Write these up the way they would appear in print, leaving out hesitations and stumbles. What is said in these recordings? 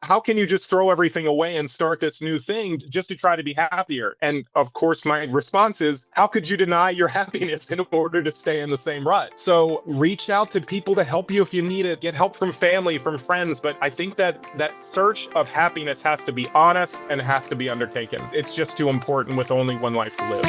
how can you just throw everything away and start this new thing just to try to be happier? And of course, my response is, how could you deny your happiness in order to stay in the same rut? So reach out to people to help you if you need it. Get help from family, from friends. But I think that search of happiness has to be honest and has to be undertaken. It's just too important with only one life to live.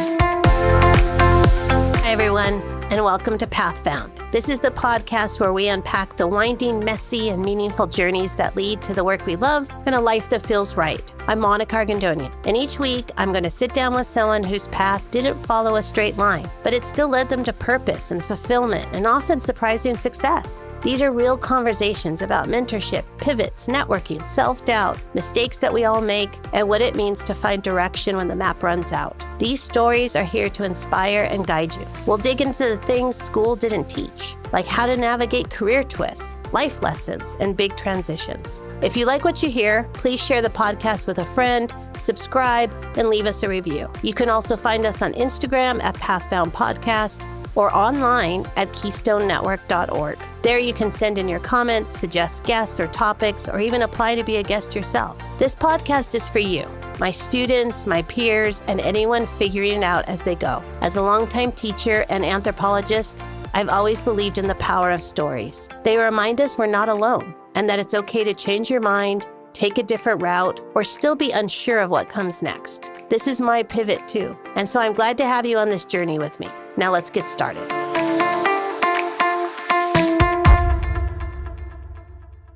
Hi, everyone, and welcome to Path Found. This is the podcast where we unpack the winding, messy, and meaningful journeys that lead to the work we love and a life that feels right. I'm Monica Argandonian, and each week I'm going to sit down with someone whose path didn't follow a straight line, but it still led them to purpose and fulfillment and often surprising success. These are real conversations about mentorship, pivots, networking, self-doubt, mistakes that we all make, and what it means to find direction when the map runs out. These stories are here to inspire and guide you. We'll dig into the things school didn't teach, like how to navigate career twists, life lessons, and big transitions. If you like what you hear, please share the podcast with a friend, subscribe, and leave us a review. You can also find us on Instagram at PathFound Podcast or online at KeystoneNetwork.org. There you can send in your comments, suggest guests or topics, or even apply to be a guest yourself. This podcast is for you, my students, my peers, and anyone figuring it out as they go. As a longtime teacher and anthropologist, I've always believed in the power of stories. They remind us we're not alone and that it's okay to change your mind, take a different route, or still be unsure of what comes next. This is my pivot too, and so I'm glad to have you on this journey with me. Now let's get started.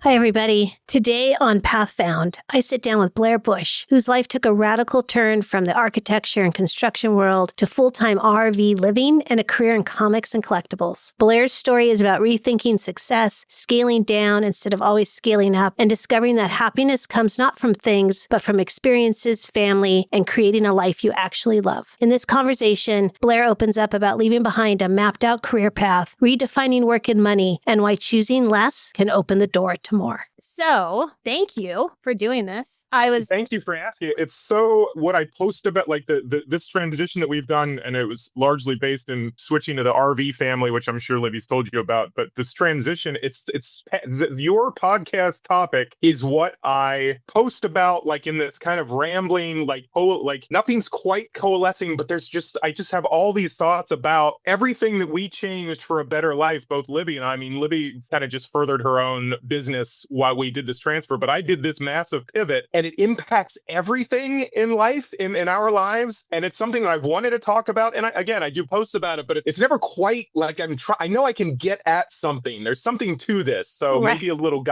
Hi, everybody. Today on Path Found, I sit down with Blair Bush, whose life took a radical turn from the architecture and construction world to full-time RV living and a career in comics and collectibles. Blair's story is about rethinking success, scaling down instead of always scaling up, and discovering that happiness comes not from things, but from experiences, family, and creating a life you actually love. In this conversation, Blair opens up about leaving behind a mapped-out career path, redefining work and money, and why choosing less can open the door to more. So thank you for doing this. Thank you for asking. It's so what I post about, like this transition that we've done, and it was largely based in switching to the RV family, which I'm sure Libby's told you about. But this transition, your podcast topic is what I post about, like in this kind of rambling, like nothing's quite coalescing, but I just have all these thoughts about everything that we changed for a better life. Both Libby and I mean, Libby kind of just furthered her own business while we did this transfer, but I did this massive pivot, and it impacts everything in life, in our lives, and it's something that I've wanted to talk about. And I do posts about it, but it's never quite like I know I can get at something. There's something to this, so Right. maybe a little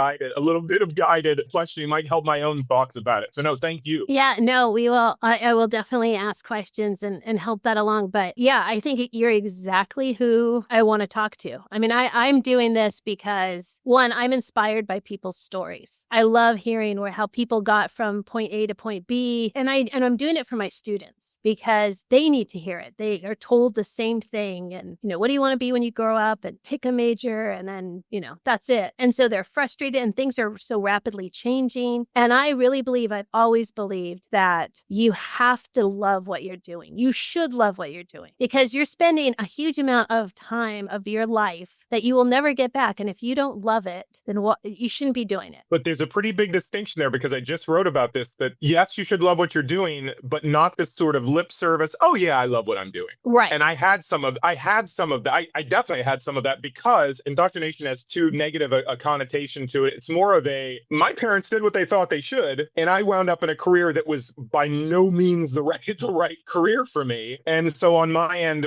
bit of guided questioning might help my own thoughts about it. So no, thank you. Yeah, no, we will. I will definitely ask questions and help that along. But yeah, I think you're exactly who I want to talk to. I mean, I'm doing this because, one, I'm inspired by people's stories. I love hearing how people got from point A to point B, and I'm doing it for my students because they need to hear it. They are told the same thing, and what do you want to be when you grow up, and pick a major, and then that's it. And so they're frustrated, and things are so rapidly changing. And I really believe, I've always believed that you have to love what you're doing. You should love what you're doing because you're spending a huge amount of time of your life that you will never get back. And if you don't love it, then you shouldn't be doing it. But there's a pretty big distinction there, because I just wrote about this, that yes, you should love what you're doing, but not this sort of lip service. Oh yeah, I love what I'm doing. Right. And I had some of that. I definitely had some of that, because indoctrination has too negative a connotation to it. It's more of my parents did what they thought they should, and I wound up in a career that was by no means the right career for me. And so on my end,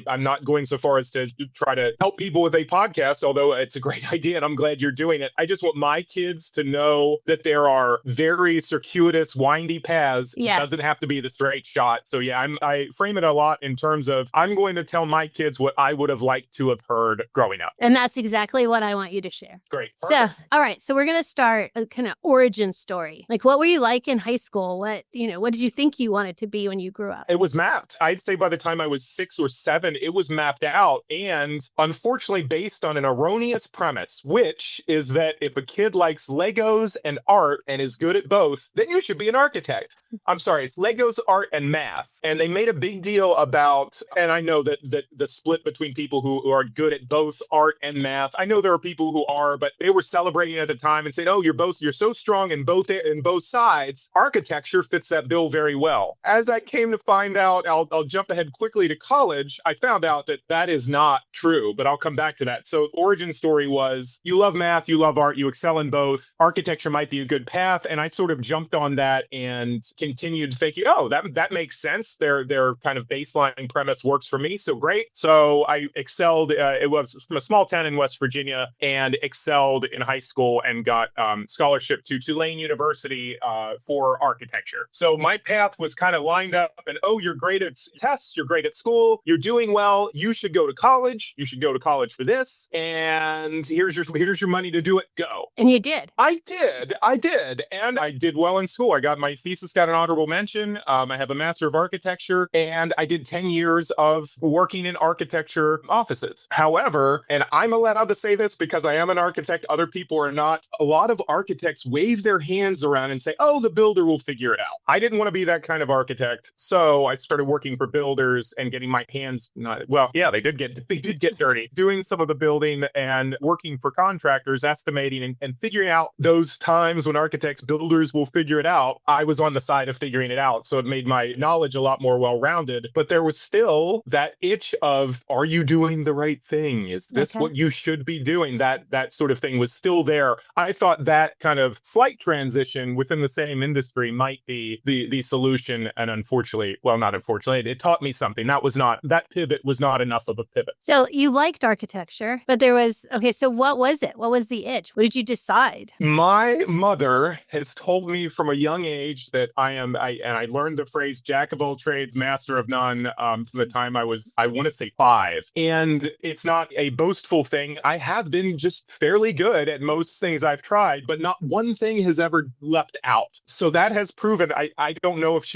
I'm not going so far as to try to help people with a podcast, although it's a great idea and I'm glad you're doing it. I just want my kids to know that there are very circuitous, windy paths. Yes. It doesn't have to be the straight shot. So yeah, I frame it a lot in terms of I'm going to tell my kids what I would have liked to have heard growing up. And that's exactly what I want you to share. Great. So, all right. So we're going to start a kind of origin story. Like, what were you like in high school? What did you think you wanted to be when you grew up? It was mapped. I'd say by the time I was 6 or 7, it was mapped out, and unfortunately based on an erroneous premise, which is that if a kid likes Legos and art and is good at both, then you should be an architect. I'm sorry, it's Legos, art, and math. And they made a big deal about, and I know that the split between people who are good at both art and math. I know there are people who are, but they were celebrating at the time and saying, "Oh, you're so strong in both sides." Architecture fits that bill very well. As I came to find out, I'll jump ahead quickly to college. I found out that that is not true, but I'll come back to that. So origin story was, you love math, you love art, you excel in both. Architecture might be a good path, and I sort of jumped on that and continued thinking, oh, that makes sense. Their kind of baseline premise works for me, so great. So I excelled. It was from a small town in West Virginia, and excelled in high school and got scholarship to Tulane University for architecture. So my path was kind of lined up, and oh, you're great at tests, you're great at school, you're doing well, you should go to college. You should go to college for this, and here's your money to do it. Go. And you did. I did, and I did well in school. I got my thesis, got an honorable mention. I have a Master of Architecture, and I did 10 years of working in architecture offices. However, and I'm allowed to say this because I am an architect, other people are not, a lot of architects wave their hands around and say, oh, the builder will figure it out. I didn't want to be that kind of architect, so I started working for builders and getting my hands, they did get dirty, doing some of the building and working for contractors, estimating and figuring out those times when architects, builders will figure it out. I was on the side of figuring it out, so it made my knowledge a lot more well-rounded. But there was still that itch of, are you doing the right thing? Is this what you should be doing? That sort of thing was still there. I thought that kind of slight transition within the same industry might be the solution, and not unfortunately, it taught me something. That pivot was not enough of a pivot. So you liked architecture, but so what was it? What was the itch? What did you decide? My mother has told me from a young age that I learned the phrase jack of all trades, master of none from the time I want to say 5. And it's not a boastful thing. I have been just fairly good at most things I've tried, but not one thing has ever leapt out. So that has proven, I don't know if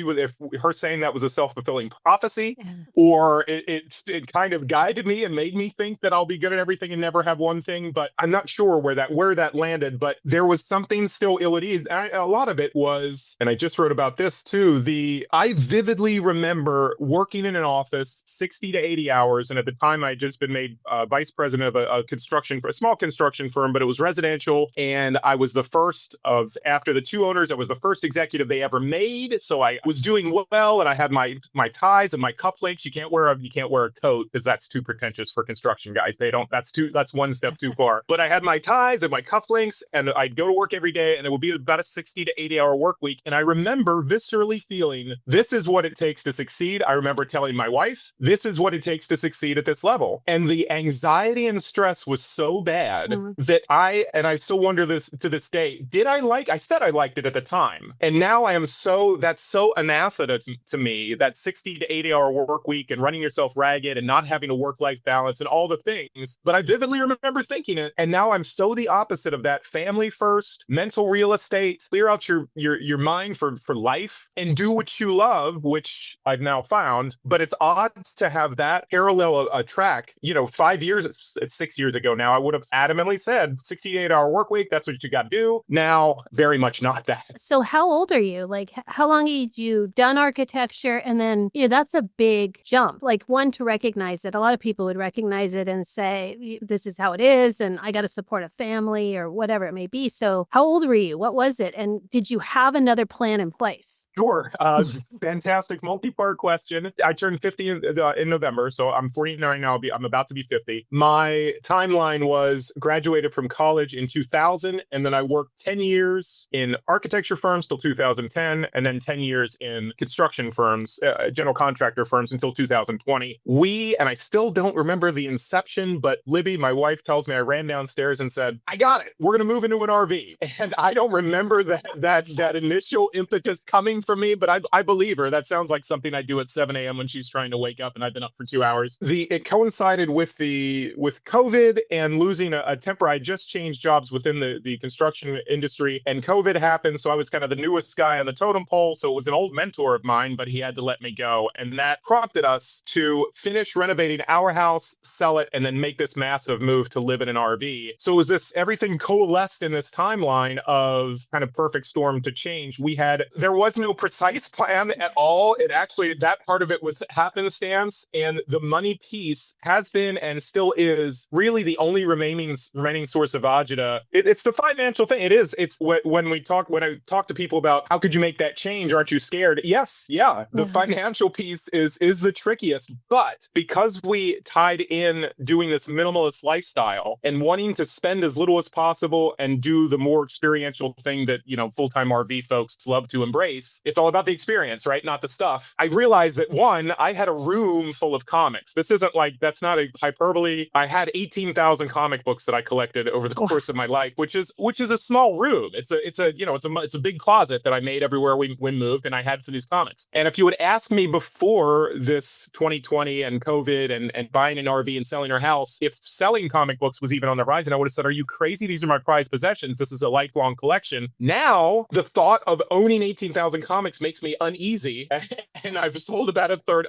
her saying that was a self-fulfilling prophecy, or it kind of guided me and made me think that I'll be good at everything and never have one thing, but I'm not sure where that landed. But there was something still ill at ease. A lot of it was, and I just wrote about this too, I vividly remember working in an office 60 to 80 hours, and at the time I had just been made vice president of a small construction firm, but it was residential, and I was the first after the 2 owners, I was the first executive they ever made. So I was doing well, and I had my ties and my cufflinks. You can't wear a coat because that's too pretentious for construction guys. That's one step too far. But I had my ties and my cufflinks, and I'd go to work every day, and it would be about a 60 to 80 hour work week. And I remember viscerally feeling, this is what it takes to succeed. I remember telling my wife, this is what it takes to succeed at this level. And the anxiety and stress was so bad that I still wonder this to this day. I said I liked it at the time. And now that's so anathema to me, that 60 to 80 hour work week and running yourself ragged and not having a work-life balance and all the things. But I vividly remember thinking it. And now I'm so the opposite of that. Family first, mental real estate, clear out your mind for life and do what you love, which I've now found. But it's odd to have that parallel track. 6 years ago now, I would have adamantly said 68-hour work week. That's what you got to do. Now, very much not that. So how old are you? Like, how long had you done architecture? And then, that's a big jump. Like, one, to recognize it. A lot of people would recognize it and say, this is how it is, and I got to support a family or whatever it may be. So how old were you? What was it? And did you have another plan in place? Sure. Fantastic multi-part question. I turned 50 in November, so I'm 49 now. I'm about to be 50. My timeline was graduated from college in 2000, and then I worked 10 years in architecture firms till 2010, and then 10 years in construction firms, general contractor firms until 2020. And I still don't remember the inception, but Libby, my wife, tells me I ran downstairs and said, I got it. We're going to move into an RV. And I don't remember that initial impetus coming from me, but I believe her. That sounds like something I do at 7 a.m. when she's trying to wake up and I've been up for 2 hours. It coincided with COVID and losing a temper. I just changed jobs within the construction industry, and COVID happened. So I was kind of the newest guy on the totem pole. So it was an old mentor of mine, but he had to let me go. And that prompted us to finish renovating our house, sell it, and then make this massive move to live in an RV. So it was everything coalesced blessed in this timeline of kind of perfect storm to change. There was no precise plan at all. It actually, that part of it was happenstance. And the money piece has been and still is really the only remaining source of agita. It's the financial thing. It is. It's when I talk to people about how could you make that change? Aren't you scared? Yes. Yeah. The financial piece is the trickiest, but because we tied in doing this minimalist lifestyle and wanting to spend as little as possible and do the more experiential thing that, full-time RV folks love to embrace, it's all about the experience, right? Not the stuff. I realized that I had a room full of comics. This isn't that's not a hyperbole. I had 18,000 comic books that I collected over the course of my life, which is a small room. It's a big closet that I made everywhere we moved, and I had for these comics. And if you would ask me before this 2020 and COVID and buying an RV and selling our house, if selling comic books was even on the horizon, I would have said, are you crazy? These are my prized possessions. This is a lifelong collection. Now, the thought of owning 18,000 comics makes me uneasy. And I've sold about a third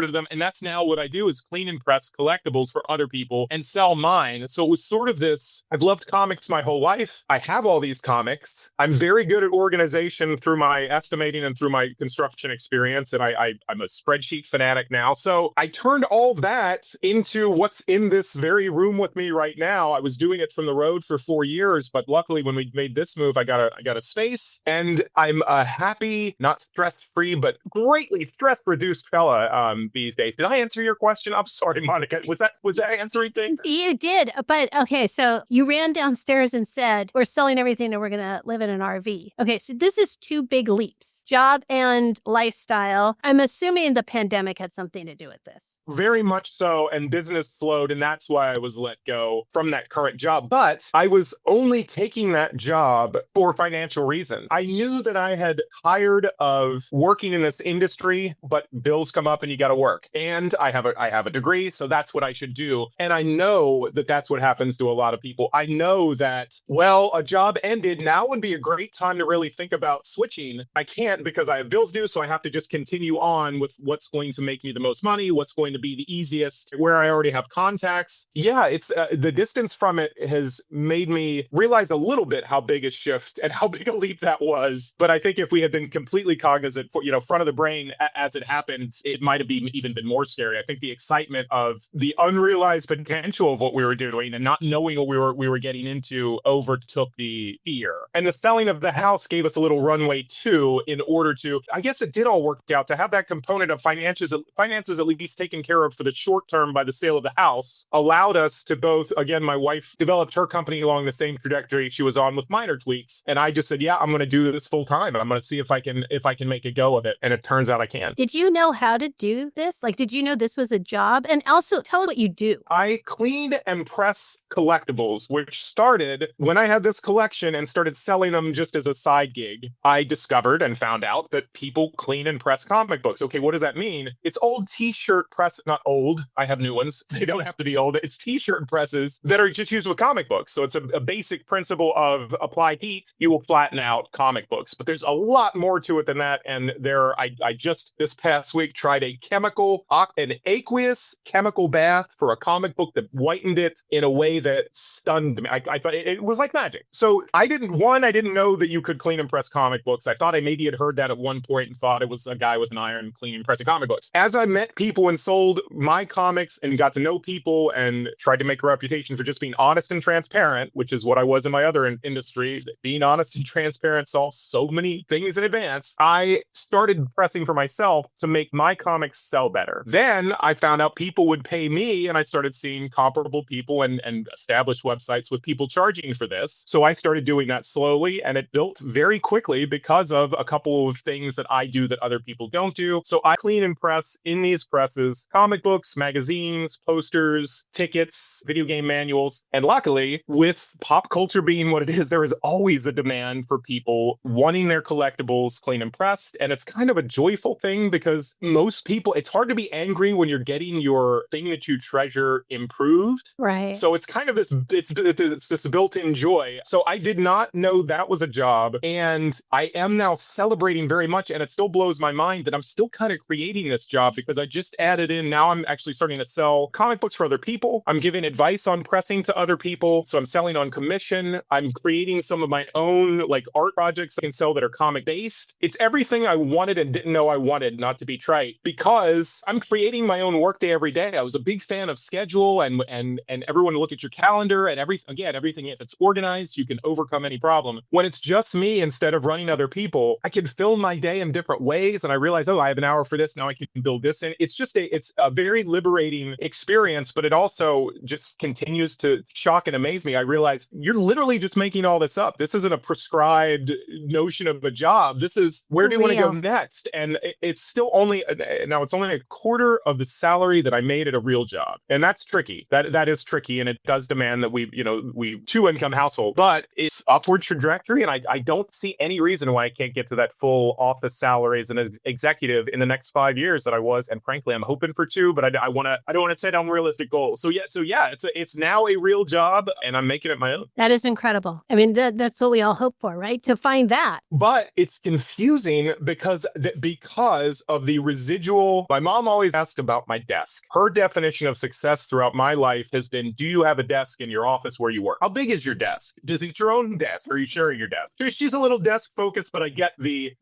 of them. And that's now what I do is clean and press collectibles for other people and sell mine. So it was sort of this, I've loved comics my whole life. I have all these comics. I'm very good at organization through my estimating and through my construction experience. And I'm a spreadsheet fanatic now. So I turned all that into what's in this very room with me right now. I was doing it from the road for 4 years, but luckily when we made this move, I got a space, and I'm a happy, not stress-free, but greatly stress-reduced fella these days. Did I answer your question? I'm sorry, Monica. Was that answering things? You did, but okay, so you ran downstairs and said, we're selling everything and we're going to live in an RV. Okay, so this is two big leaps, job and lifestyle. I'm assuming the pandemic had something to do with this. Very much so, and business slowed, and that's why I was let go from that current job. But I was only taking that job for financial reasons. I knew that I had tired of working in this industry, but bills come up and you got to work. And I have a degree, so that's what I should do. And I know that that's what happens to a lot of people. I know that, a job ended. Now would be a great time to really think about switching. I can't because I have bills due, so I have to just continue on with what's going to make me the most money, what's going to be the easiest, where I already have contacts. Yeah, it's the distance from it has made me realize a little bit how big a shift and how big a leap that was. But I think if we had been completely cognizant, front of the brain as it happened, it might have even been more scary. I think the excitement of the unrealized potential of what we were doing and not knowing what we were getting into overtook the fear. And the selling of the house gave us a little runway too, in order to, I guess it did all work out to have that component of finances at least taken care of for the short term by the sale of the house, allowed us to both, again, my wife developed her company along the same trajectory she was on with minor tweaks. And I just said, yeah, I'm going to do this full time. I'm going to see if I can make a go of it. And it turns out I can. Did you know how to do this? Did you know this was a job? And also tell us what you do. I clean and press collectibles, which started when I had this collection and started selling them just as a side gig. I discovered and found out that people clean and press comic books. Okay, what does that mean? It's old t-shirt press, not old. I have new ones. They don't have to be old. It's t-shirt presses that are just used with comic books. So it's a basic principle of apply heat, you will flatten out comic books. But there's a lot more to it than that. And I just this past week tried an aqueous chemical bath for a comic book that whitened it in a way that stunned me. I thought it was like magic. So I didn't know that you could clean and press comic books. I thought I maybe had heard that at one point and thought it was a guy with an iron cleaning and pressing comic books. As I met people and sold my comics and got to know people and tried to make a reputation for just being honest and transparent, which is what I was in my other industry, being honest and transparent solves so many things in advance, I started pressing for myself to make my comics sell better. Then I found out people would pay me, and I started seeing comparable people and established websites with people charging for this. So I started doing that slowly, and it built very quickly because of a couple of things that I do that other people don't do. So I clean and press in these presses comic books, magazines, posters, tickets, video game manuals. And luckily, with pop culture being what it is, there is always a demand for people wanting their collectibles clean and pressed. And it's kind of a joyful thing because most people, it's hard to be angry when you're getting your thing that you treasure improved. Right. So it's kind of it's this built-in joy. So I did not know that was a job. And I am now celebrating very much. And it still blows my mind that I'm still kind of creating this job because I just added in, now I'm actually starting to sell comic books for other people. I'm giving advice on pressing to other people. So I'm selling selling on commission. I'm creating some of my own like art projects I can sell that are comic based. It's everything I wanted and didn't know I wanted, not to be trite, because I'm creating my own workday every day. I was a big fan of schedule and everyone to look at your calendar and everything. If it's organized, you can overcome any problem. When it's just me, instead of running other people, I can fill my day in different ways. And I realize, oh, I have an hour for this. Now I can build this in. It's a very liberating experience, but it also just continues to shock and amaze me. I realize you're literally just making all this up. This isn't a prescribed notion of a job. This is where do you want to go next? And it's still only now it's only a quarter of the salary that I made at a real job. And that's tricky. That is tricky. And it does demand that we two-income household, but it's upward trajectory. And I don't see any reason why I can't get to that full office salary as an executive in the next 5 years that I was. And frankly, I'm hoping for 2, but I don't want to set unrealistic goals. So yeah, it's now a real job and I'm making it my own. That is incredible. I mean, that's what we all hope for, right? To find that. But it's confusing because of the residual. My mom always asked about my desk. Her definition of success throughout my life has been, do you have a desk in your office where you work? How big is your desk? Is it your own desk? Or are you sharing your desk? She's a little desk focused, but I get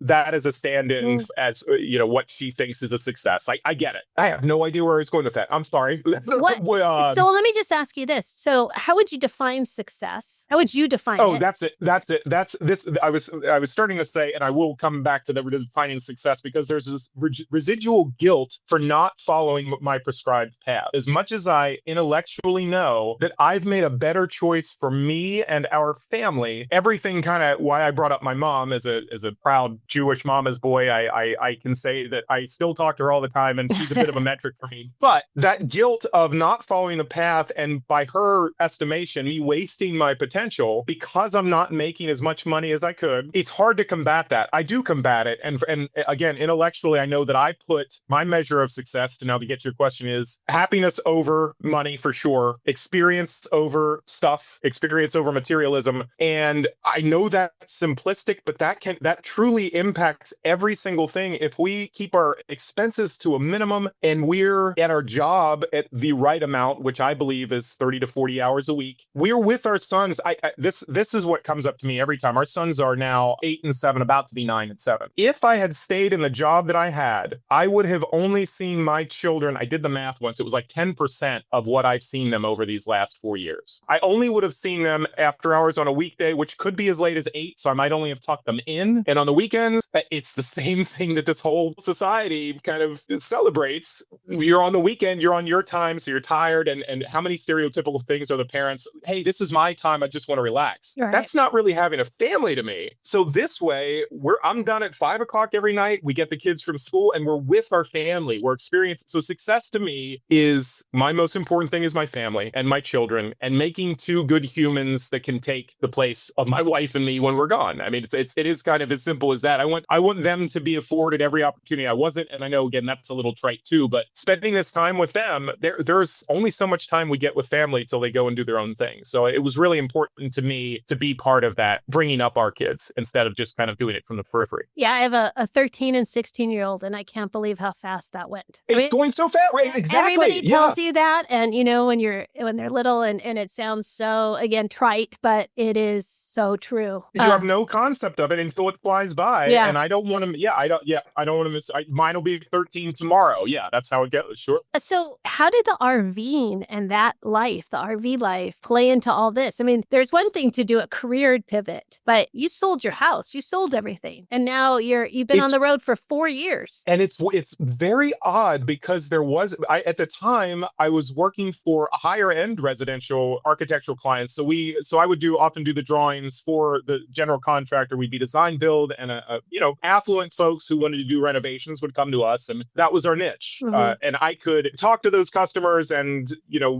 that as a stand-in as, what she thinks is a success. I get it. I have no idea where it's going with that. I'm sorry. What? So let me just ask you this. So how would you define success? How would you define it? Oh, that's it. That's this. I was starting to say, and I will come back to the redefining success, because there's this residual guilt for not following my prescribed path. As much as I intellectually know that I've made a better choice for me and our family, everything kind of why I brought up my mom as a proud Jewish mama's boy. I can say that I still talk to her all the time, and she's a bit of a metric for me. But that guilt of not following the path, and by her estimation, me wasting my potential because I'm not making as much money as I could, it's hard to combat that. I do combat it. And again, intellectually, I know that I put my measure of success, to get to your question, is happiness over money for sure, experience over stuff, experience over materialism. And I know that's simplistic, but that truly impacts every single thing. If we keep our expenses to a minimum and we're at our job at the right amount, which I believe is 30 to 40 hours a week, we're with our sons. This is what comes up to me every time. Our sons are now 8 and 7, about to be 9 and 7. If I had stayed in the job that I had, I would have only seen my children. I did the math once. It was like 10% of what I've seen them over these last 4 years. I only would have seen them after hours on a weekday, which could be as late as 8. So I might only have tucked them in. And on the weekends, it's the same thing that this whole society kind of celebrates. You're on the weekend, you're on your time, so you're tired. And how many stereotypical things are the parents? Hey, this is my time. I just want to relax. Right. That's not really having a family to me. So this way, I'm done at 5 o'clock every night. We get the kids from school and we're with our family. We're experiencing. So success to me is my most important thing is my family and my children, and making 2 good humans that can take the place of my wife and me when we're gone. I mean, it is kind of as simple as that. I want them to be afforded every opportunity. I wasn't, and I know again that's a little trite too, but spending this time with them, there's only so much time we get with family till they go and do their own thing. So it was really important to me to be part of that, bringing up our kids instead of just kind of doing it from the periphery. Yeah, I have a 13 and 16-year-old, and I can't believe how fast that went. It's going so fast, right? Exactly. Everybody tells you that, and when they're little, and it sounds so, again, trite, but it is so true. You have no concept of it until it flies by. Yeah. And I don't want to, I don't want to miss, mine will be 13 tomorrow. Yeah, that's how it goes. Sure. So how did the RVing and that life, the RV life, play into all this? I mean, there's one thing to do a career pivot, but you sold your house, you sold everything, and now you've been on the road for 4 years. And it's very odd because at the time I was working for a higher end residential architectural clients. So I would often do the drawings for the general contractor. We'd be design build, and affluent folks who wanted to do renovations would come to us, and that was our niche. Mm-hmm. And I could talk to those customers and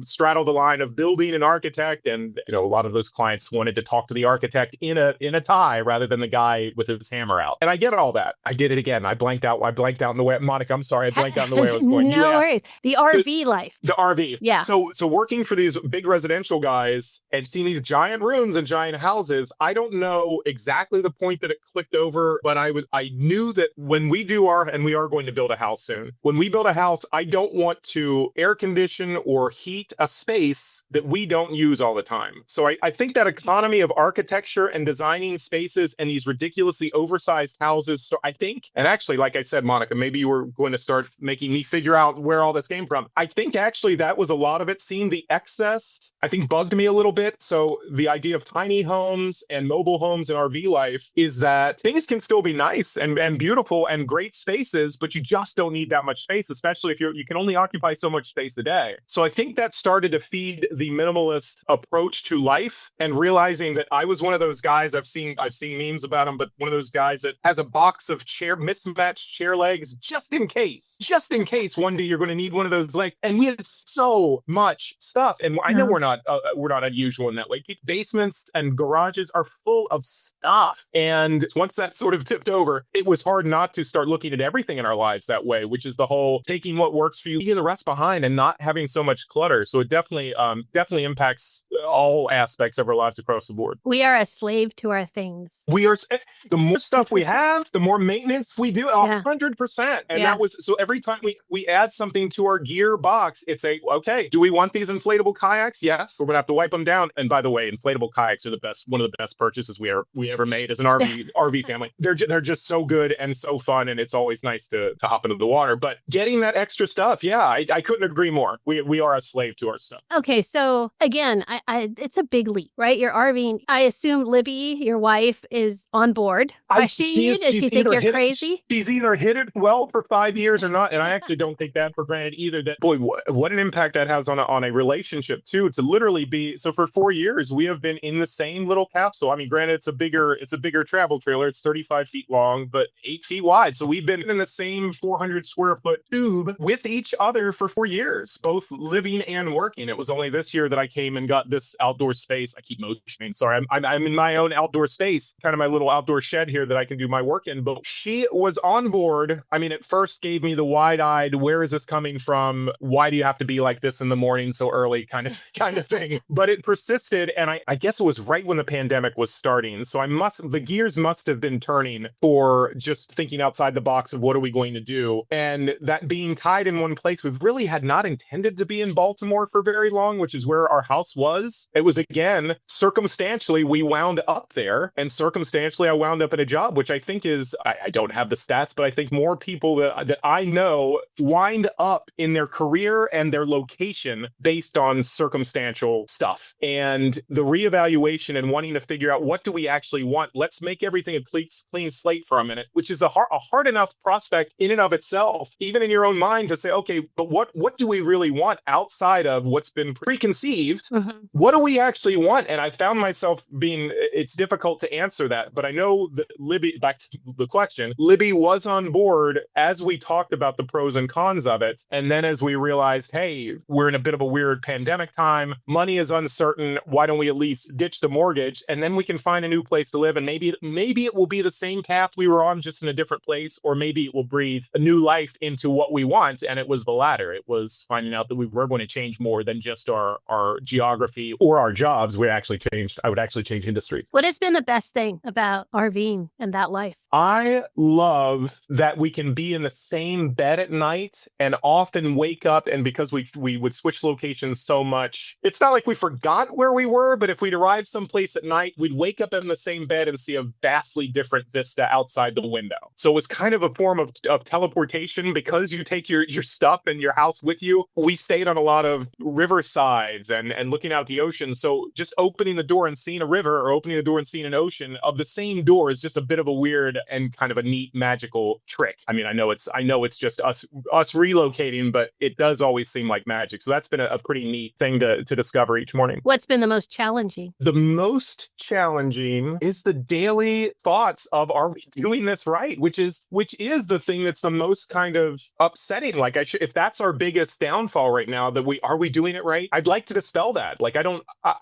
straddle the line of building and architect, and a lot of those clients wanted to talk to the architect in a tie rather than the guy with his hammer out. And I get all that. I did it again. I blanked out in the way. Monica, I'm sorry, I blanked out in the way I was going. No worries. The RV life. The RV. Yeah. So working for these big residential guys and seeing these giant rooms and giant houses, houses, I don't know exactly the point that it clicked over, but I knew that when we we are going to build a house soon. When we build a house, I don't want to air condition or heat a space that we don't use all the time. So I think that economy of architecture and designing spaces and these ridiculously oversized houses. So I think, and actually, like I said, Monica, maybe you were going to start making me figure out where all this came from. I think actually that was a lot of it. Seeing the excess, I think, bugged me a little bit. So the idea of tiny homes and mobile homes in RV life is that things can still be nice and beautiful and great spaces, but you just don't need that much space, especially if you can only occupy so much space a day. So I think that started to feed the minimalist approach to life, and realizing that I was one of those guys, I've seen memes about him, but one of those guys that has a box of mismatched chair legs just in case one day you're going to need one of those legs. And we had so much stuff, and I know we're not unusual in that way. Basements and garages are full of stuff, and once that sort of tipped over, it was hard not to start looking at everything in our lives that way, which is the whole taking what works for you, leaving the rest behind, and not having so much clutter. So it definitely impacts all aspects of our lives across the board. We are a slave to our things. We are. The more stuff we have, the more maintenance we do. 100%. And that was, so every time we add something to our gear box, it's okay, do we want these inflatable kayaks? Yes, we're gonna have to wipe them down. And by the way, inflatable kayaks are one of the best purchases we ever made as an RV family. They're just so good and so fun, and it's always nice to hop into the water. But getting that extra stuff, I couldn't agree more. We are a slave to our stuff. Okay, so again, it's a big leap, right? You're RVing. I assume Libby, your wife, is on board. Does she think you're crazy? She's either hit it well for 5 years or not, and I actually don't take that for granted either. That, boy, what an impact that has on a relationship too. To literally be, so for 4 years we have been in the same little capsule. I mean, granted, it's a bigger travel trailer. It's 35 feet long, but 8 feet wide. So we've been in the same 400 square foot tube with each other for 4 years, both living and working. It was only this year that I came and got this outdoor space. I keep motioning. Sorry, I'm in my own outdoor space, kind of my little outdoor shed here that I can do my work in. But she was on board. I mean, it first gave me the wide-eyed, where is this coming from? Why do you have to be like this in the morning so early kind of thing? But it persisted, and I guess it was right when the pandemic was starting. So the gears must have been turning for just thinking outside the box of what are we going to do? And that being tied in one place, we really had not intended to be in Baltimore for very long, which is where our house was. It was, again, circumstantially, we wound up there, and circumstantially, I wound up in a job, which I think is, I don't have the stats, but I think more people that I know wind up in their career and their location based on circumstantial stuff. And the reevaluation and wanting to figure out, what do we actually want? Let's make everything a clean slate for a minute, which is a hard enough prospect in and of itself, even in your own mind, to say, okay, but what do we really want outside of what's been preconceived? Mm-hmm. What do we actually want? And I found myself it's difficult to answer that, but I know that Libby, back to the question, Libby was on board as we talked about the pros and cons of it. And then as we realized, hey, we're in a bit of a weird pandemic time, money is uncertain, why don't we at least ditch the mortgage, and then we can find a new place to live, and maybe it will be the same path we were on, just in a different place, or maybe it will breathe a new life into what we want. And it was the latter. It was finding out that we were going to change more than just our geography or our jobs. I would actually change industry. What has been the best thing about RVing and that life? I love that we can be in the same bed at night and often wake up, and because we would switch locations so much, it's not like we forgot where we were, but if we'd arrive someplace at night, we'd wake up in the same bed and see a vastly different vista outside the window. So it was kind of a form of teleportation, because you take your stuff and your house with you. We stayed on a lot of riversides and looking out the ocean. So just opening the door and seeing a river, or opening the door and seeing an ocean of the same door, is just a bit of a weird and kind of a neat magical trick. I mean, I know it's just us relocating, but it does always seem like magic. So that's been a pretty neat thing to discover each morning. What's been the most challenging? The most challenging is the daily thoughts of, are we doing this right? Which is the thing that's the most kind of upsetting. Like, if that's our biggest downfall right now, that are we doing it right? I'd like to dispel that. Like, I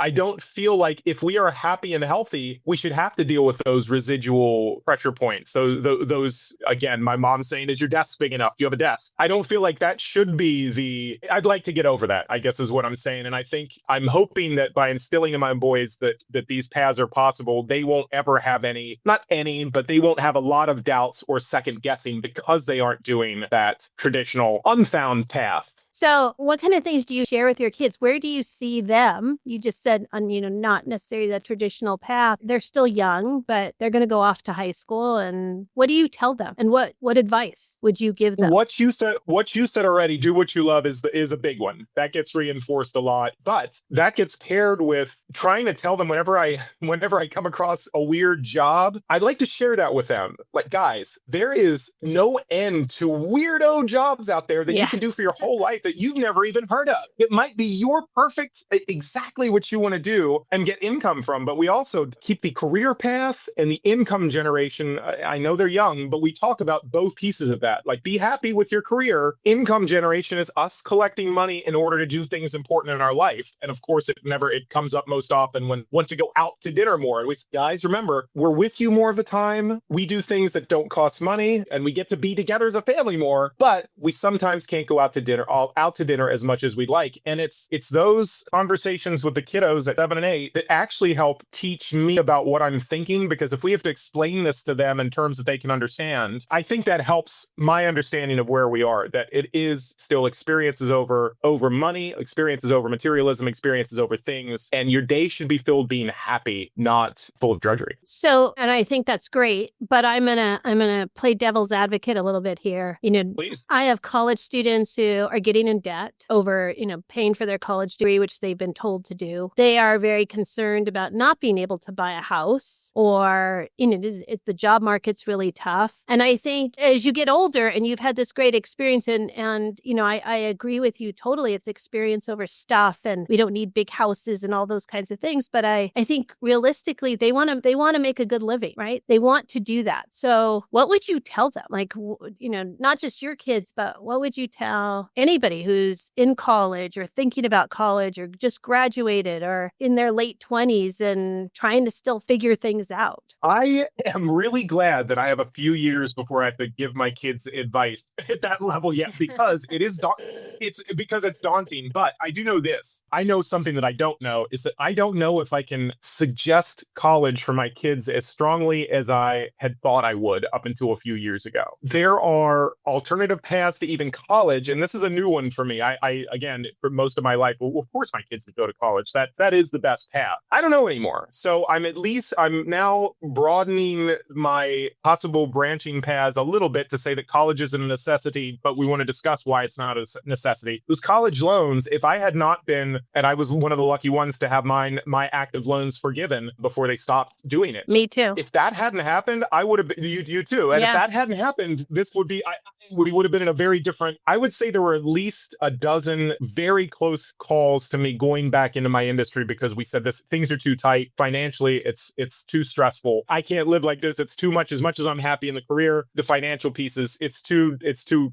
don't feel like if we are happy and healthy, we should have to deal with those residual pressure points. So those, again, my mom's saying, is your desk big enough? Do you have a desk? I don't feel like that should be I'd like to get over that, I guess is what I'm saying. And I think I'm hoping that by instilling in my boys that these paths are possible, they won't ever have but they won't have a lot of doubts or second guessing because they aren't doing that traditional unfound path. So what kind of things do you share with your kids? Where do you see them? You just said, not necessarily the traditional path. They're still young, but they're going to go off to high school. And what do you tell them? And what advice would you give them? What you said already, do what you love is a big one. That gets reinforced a lot, but that gets paired with trying to tell them whenever I come across a weird job, I'd like to share that with them. Like, guys, there is no end to weirdo jobs out there that you can do for your whole life that you've never even heard of. It might be your perfect, exactly what you want to do and get income from, but we also keep the career path and the income generation. I know they're young, but we talk about both pieces of that. Like, be happy with your career. Income generation is us collecting money in order to do things important in our life. And of course, it comes up most often when want to go out to dinner more. Guys, remember, we're with you more of the time. We do things that don't cost money and we get to be together as a family more, but we sometimes can't go out to dinner as much as we'd like. And it's those conversations with the kiddos at 7 and 8 that actually help teach me about what I'm thinking, because if we have to explain this to them in terms that they can understand, I think that helps my understanding of where we are, that it is still experiences over money, experiences over materialism, experiences over things, and your day should be filled being happy, not full of drudgery. So, and I think that's great, but I'm gonna play devil's advocate a little bit here. Please. I have college students who are getting in debt over, paying for their college degree, which they've been told to do. They are very concerned about not being able to buy a house, or, the job market's really tough. And I think as you get older and you've had this great experience and I agree with you totally. It's experience over stuff, and we don't need big houses and all those kinds of things. But I think realistically, they want to make a good living, right? They want to do that. So what would you tell them? Like, not just your kids, but what would you tell anybody who's in college or thinking about college or just graduated or in their late 20s and trying to still figure things out? I am really glad that I have a few years before I have to give my kids advice at that level yet, because it's daunting. But I do know this. I know something that I don't know is that I don't know if I can suggest college for my kids as strongly as I had thought I would up until a few years ago. There are alternative paths to even college, and this is a new one for me. I again, for most of my life, well, of course my kids would go to college. That is the best path. I don't know anymore. So I'm now broadening my possible branching paths a little bit to say that college isn't a necessity, but we want to discuss why it's not a necessity. Those college loans, if I had not been, and I was one of the lucky ones to have my active loans forgiven before they stopped doing it. Me too. If that hadn't happened, I would have been, you too. And if that hadn't happened, this would be, we would have been in a very different, I would say there were at least a dozen very close calls to me going back into my industry because we said things are too tight. Financially, it's too stressful. I can't live like this. It's too much. As much as I'm happy in the career, the financial pieces, it's too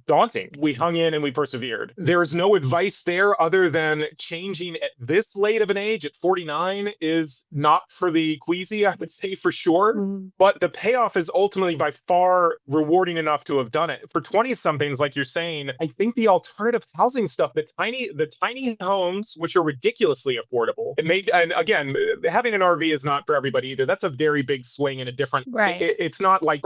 daunting. We hung in and we persevered. There is no advice there other than changing at this late of an age, at 49, is not for the queasy, I would say, for sure. Mm-hmm. But the payoff is ultimately by far rewarding enough to have done it. For 20-somethings, like you're saying, I think the alternative housing stuff, the tiny homes, which are ridiculously affordable. And again, having an RV is not for everybody either. That's a very big swing and a different. Right. It's not like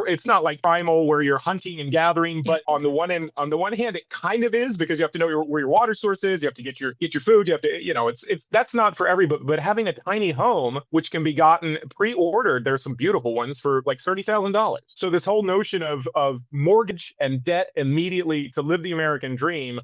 primal where you're hunting and gathering. But on the one hand, it kind of is, because you have to know where your water source is. You have to get your food. You have to that's not for everybody. But having a tiny home, which can be gotten pre-ordered, there's some beautiful ones for like $30,000. So this whole notion of mortgage and debt immediately to live the American dream,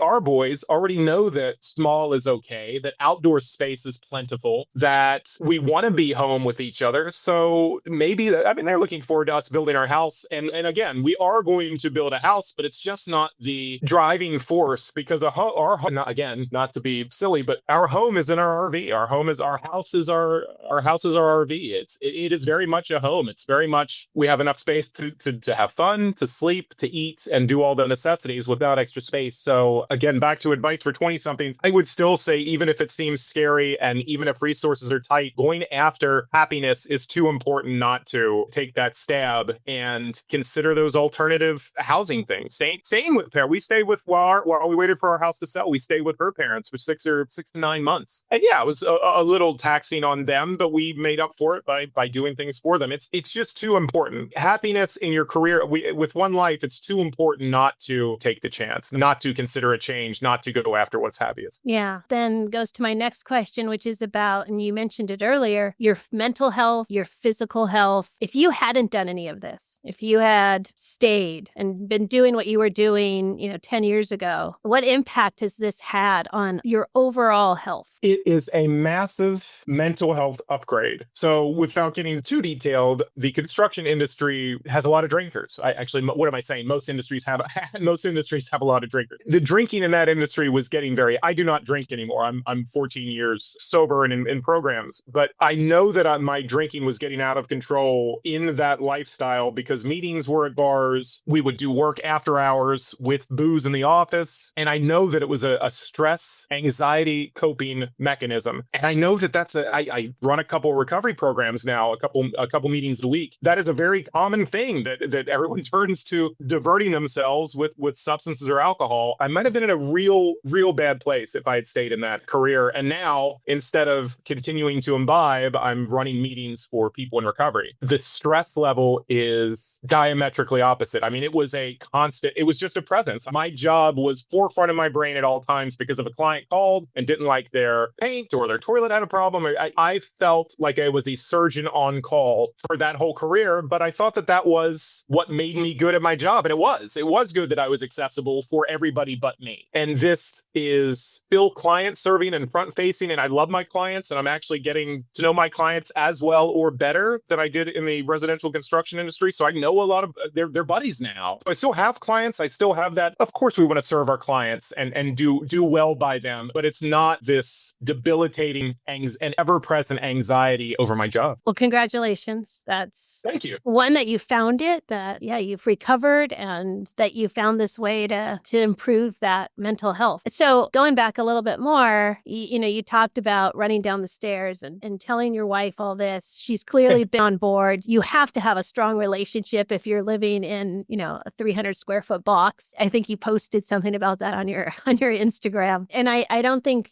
our boys already know that small is okay, that outdoor space is plentiful, that we want to be home with each other. So maybe they're looking forward to us building our house. And again, we are going to build a house, but it's just not the driving force, because not to be silly, but our home is in our RV. Our house is our RV. It is very much a home. It's very much, we have enough space to have fun, to sleep, to eat, eat and do all the necessities without extra space. So again, back to advice for 20 somethings, I would still say, even if it seems scary and even if resources are tight, going after happiness is too important not to take that stab and consider those alternative housing things. Staying with parents. We stayed with while we waited for our house to sell. We stayed with her parents for 6 to 9 months. And yeah, it was a little taxing on them, but we made up for it by doing things for them. It's just too important. Happiness in your career, with one life, it's too important not to take the chance, not to consider a change, not to go after what's happiest. Yeah. Then goes to my next question, which is about, and you mentioned it earlier, your mental health, your physical health. If you hadn't done any of this, if you had stayed and been doing what you were doing, 10 years ago, what impact has this had on your overall health? It is a massive mental health upgrade. So without getting too detailed, the construction industry has a lot of drinkers. What am I saying? Most industries have a lot of drinkers. The drinking in that industry was getting I do not drink anymore. I'm 14 years sober and in programs, but I know that my drinking was getting out of control in that lifestyle because meetings were at bars. We would do work after hours with booze in the office. And I know that it was a stress, anxiety coping mechanism. And I know that I run a couple of recovery programs now, a couple meetings a week. That is a very common thing that everyone turns to, diverting themselves with substances or alcohol. I might have been in a real bad place if I had stayed in that career. And now, instead of continuing to imbibe, I'm running meetings for people in recovery. The stress level is diametrically opposite. I mean, it was just a presence. My job was forefront of my brain at all times because if a client called and didn't like their paint or their toilet had a problem, I felt like I was a surgeon on call for that whole career. But I thought that was what made me good at my job. And it was good that I was accessible for everybody but me. And this is still client serving and front facing. And I love my clients, and I'm actually getting to know my clients as well or better than I did in the residential construction industry. So I know a lot of their buddies now. I still have clients. I still have that. Of course, we want to serve our clients and do well by them, but it's not this debilitating and ever-present anxiety over my job. Well, congratulations. Thank you. One, that you found it, that, you've recovered, and that you found this way to improve that mental health. So going back a little bit more, you talked about running down the stairs and telling your wife all this. She's clearly been on board. You have to have a strong relationship if you're living in, a 300 square foot box. I think you posted something about that on your Instagram. And I don't think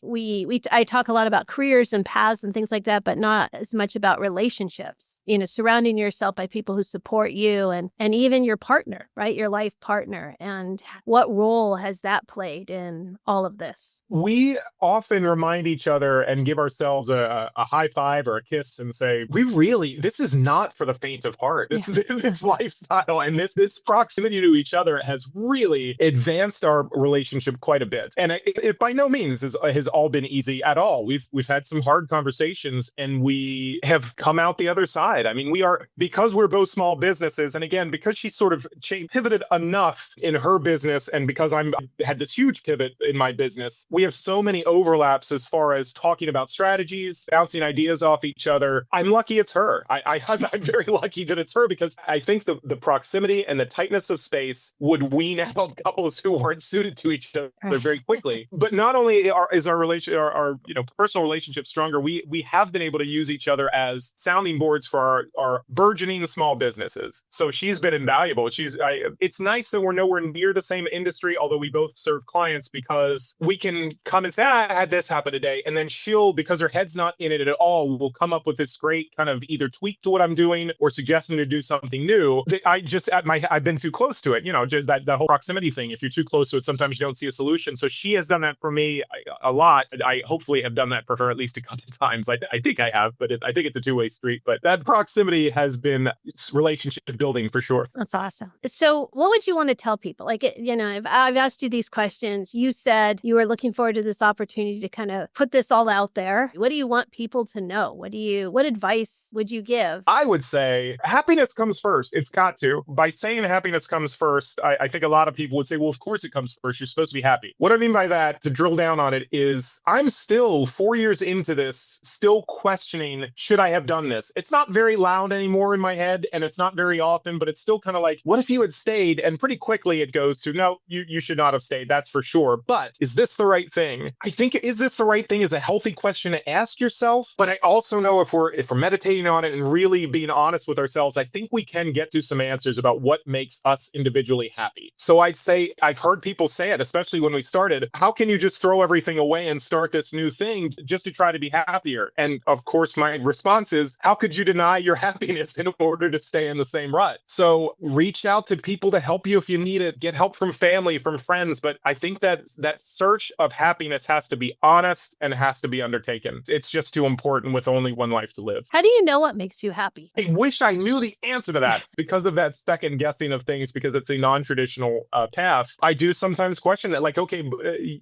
I talk a lot about careers and paths and things like that, but not as much about relationships, surrounding yourself by people who support you and even your partner, right? Your life partner. And what role has that played in all of this? We often remind each other and give ourselves a high five or a kiss and say, this is not for the faint of heart. This lifestyle and this proximity to each other has really advanced our relationship quite a bit. And it by no means has all been easy at all. We've had some hard conversations, and we have come out the other side. I mean, because we're both small businesses, and again, because she sort of pivoted enough in her business, and because I had this huge pivot in my business, we have so many overlaps as far as talking about strategies, bouncing ideas off each other. I'm lucky it's her. I'm very lucky that it's her, because I think the proximity and the tightness of space would wean out couples who weren't suited to each other very quickly. But not only is our personal relationship stronger, we have been able to use each other as sounding boards for our burgeoning small businesses. So she's been invaluable. It's nice that we're nowhere near the same industry, although we both serve clients, because we can come and say, I had this happen today. And then she'll, because her head's not in it at all, will come up with this great kind of either tweak to what I'm doing or suggesting to do something new that I've been too close to it. Just that whole proximity thing. If you're too close to it, sometimes you don't see a solution. So she has done that for me a lot. I hopefully have done that for her at least a couple of times. I think I have, but I think it's a two-way street. But that proximity has been relationship building for sure. That's awesome. So what would you want to tell people? I've asked you these questions. You said you were looking forward to this opportunity to kind of put this all out there. What do you want people to know? What advice would you give? I would say happiness comes first. It's got to. By saying happiness comes first, I think a lot of people would say, well, of course it comes first. You're supposed to be happy. What I mean by that, to drill down on it, is I'm still 4 years into this, still questioning, should I have done this? It's not very loud anymore in my head, and it's not very often, but it's still kind of like, what if you had stayed? stayed. And pretty quickly it goes to, no, you should not have stayed. That's for sure. But is this the right thing? I think, is this the right thing is a healthy question to ask yourself. But I also know if we're meditating on it and really being honest with ourselves, I think we can get to some answers about what makes us individually happy. So I'd say, I've heard people say it, especially when we started, how can you just throw everything away and start this new thing just to try to be happier? And of course, my response is, how could you deny your happiness in order to stay in the same rut? So reach out to people to help you if you need it. Get help from family, from friends. But I think that search of happiness has to be honest and has to be undertaken. It's just too important with only one life to live. How do you know what makes you happy? I wish I knew the answer to that because of that second guessing of things, because it's a non-traditional path. I do sometimes question that, like, okay,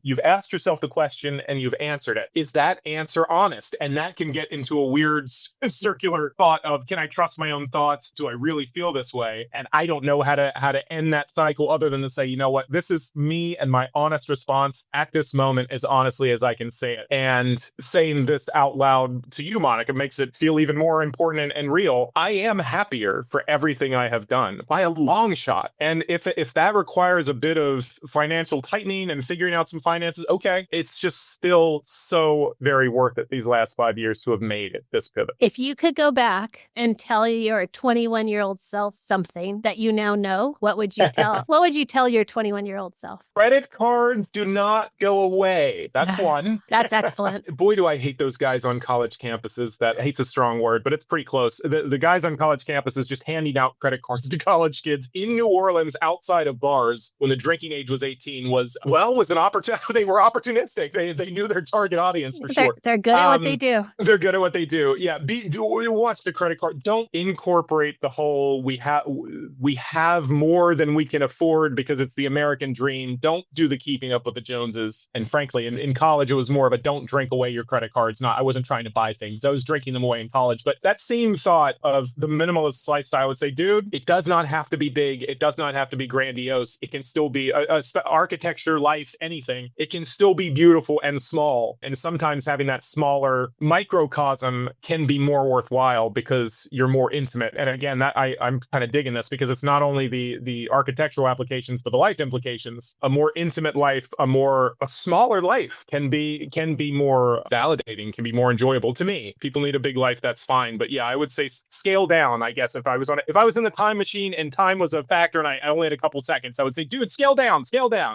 you've asked yourself the question and you've answered it. Is that answer honest? And that can get into a weird circular thought of, can I trust my own thoughts? Do I really feel this way? And I don't know how to end that cycle other than to say, you know what, this is me and my honest response at this moment as honestly as I can say it. And saying this out loud to you, Monica, makes it feel even more important and real. I am happier for everything I have done by a long shot. And if that requires a bit of financial tightening and figuring out some finances, okay, it's just still so very worth it these last 5 years to have made it this pivot. If you could go back and tell your 21-year-old self something that you now know, what would you tell? What would you tell your 21-year-old self? Credit cards do not go away. That's one. That's excellent. Boy, do I hate those guys on college campuses. That hate's a strong word, but it's pretty close. The guys on college campuses just handing out credit cards to college kids in New Orleans outside of bars when the drinking age was 18 was an opportunity. They were opportunistic. They knew their target audience for sure. They're good at what they do. They're good at what they do. Yeah. Watch the credit card. Don't incorporate the whole we have more than we can afford because it's the American dream. Don't do the keeping up with the Joneses. And frankly, in college, it was more of a don't drink away your credit cards. I wasn't trying to buy things. I was drinking them away in college. But that same thought of the minimalist lifestyle would say, dude, it does not have to be big. It does not have to be grandiose. It can still be architecture, life, anything. It can still be beautiful and small. And sometimes having that smaller microcosm can be more worthwhile because you're more intimate. And again, I'm kind of digging this because it's not only the architectural applications, but the life implications. A more intimate life, a smaller life can be more validating, can be more enjoyable to me. People need a big life, that's fine. But yeah, I would say scale down. I guess if I was in the time machine and time was a factor and I only had a couple seconds, I would say, dude, scale down,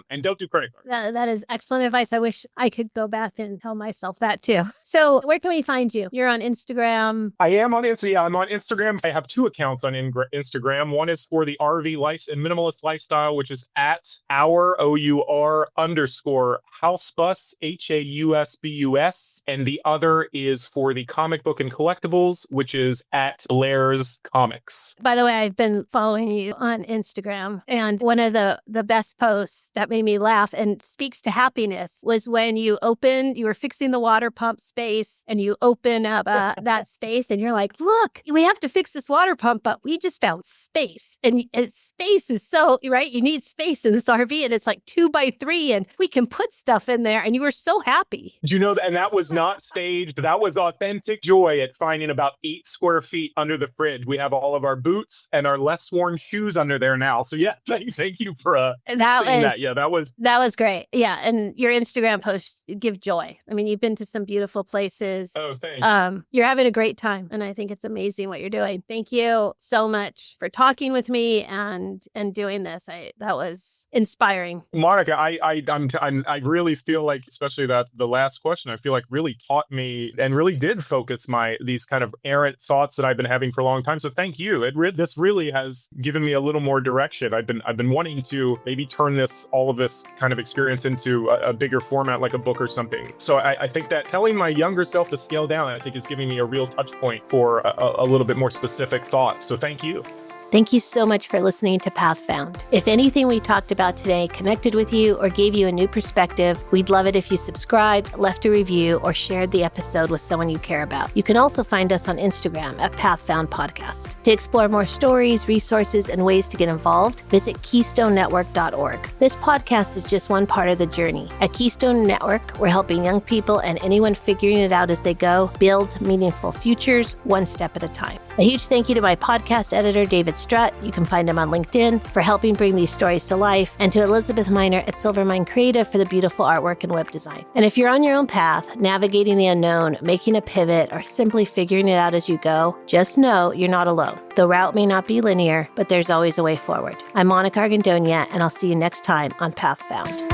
and don't do credit cards. That is excellent advice. I wish I could go back and tell myself that too. So where can we find you? You're on Instagram. I am on Instagram. Yeah, I'm on Instagram. I have two accounts on Instagram. One is for the RV life and minimalist lifestyle, which is at _housebus, HAUSBUS. And the other is for the comic book and collectibles, which is at Blair's Comics. By the way, I've been following you on Instagram. And one of the best posts that made me laugh and speaks to happiness was when you were fixing the water pump space and you open up that space and you're like, look, we have to fix this water pump, but we just found space. And space is so, right? You need space in this RV and it's like 2x3 and we can put stuff in there. And you were so happy. Did you know that? And that was not staged. That was authentic joy at finding about 8 square feet under the fridge. We have all of our boots and our less worn shoes under there now. So yeah, thank you for seeing that. Yeah, that was great. Yeah. And your Instagram posts give joy. I mean, you've been to some beautiful places. Oh, thanks. You're having a great time. And I think it's amazing what you're doing. Thank you so much for talking with me and doing this. That was inspiring. Monica, I really feel like, especially that the last question, I feel like really taught me and really did focus these kind of errant thoughts that I've been having for a long time. So thank you. This really has given me a little more direction. I've been wanting to maybe turn all of this kind of experience into a bigger format, like a book or something. So I think that telling my younger self to scale down, I think is giving me a real touch point for a little bit more specific thought. So thank you. Thank you so much for listening to Path Found. If anything we talked about today connected with you or gave you a new perspective, we'd love it if you subscribed, left a review, or shared the episode with someone you care about. You can also find us on Instagram at Path Found Podcast. To explore more stories, resources, and ways to get involved, visit KeystoneNetwork.org. This podcast is just one part of the journey. At Keystone Network, we're helping young people and anyone figuring it out as they go build meaningful futures one step at a time. A huge thank you to my podcast editor, David Strutt. You can find him on LinkedIn for helping bring these stories to life, and to Elizabeth Miner at Silvermine Creative for the beautiful artwork and web design. And if you're on your own path, navigating the unknown, making a pivot, or simply figuring it out as you go, just know you're not alone. The route may not be linear, but there's always a way forward. I'm Monica Argandonia, and I'll see you next time on Path Found.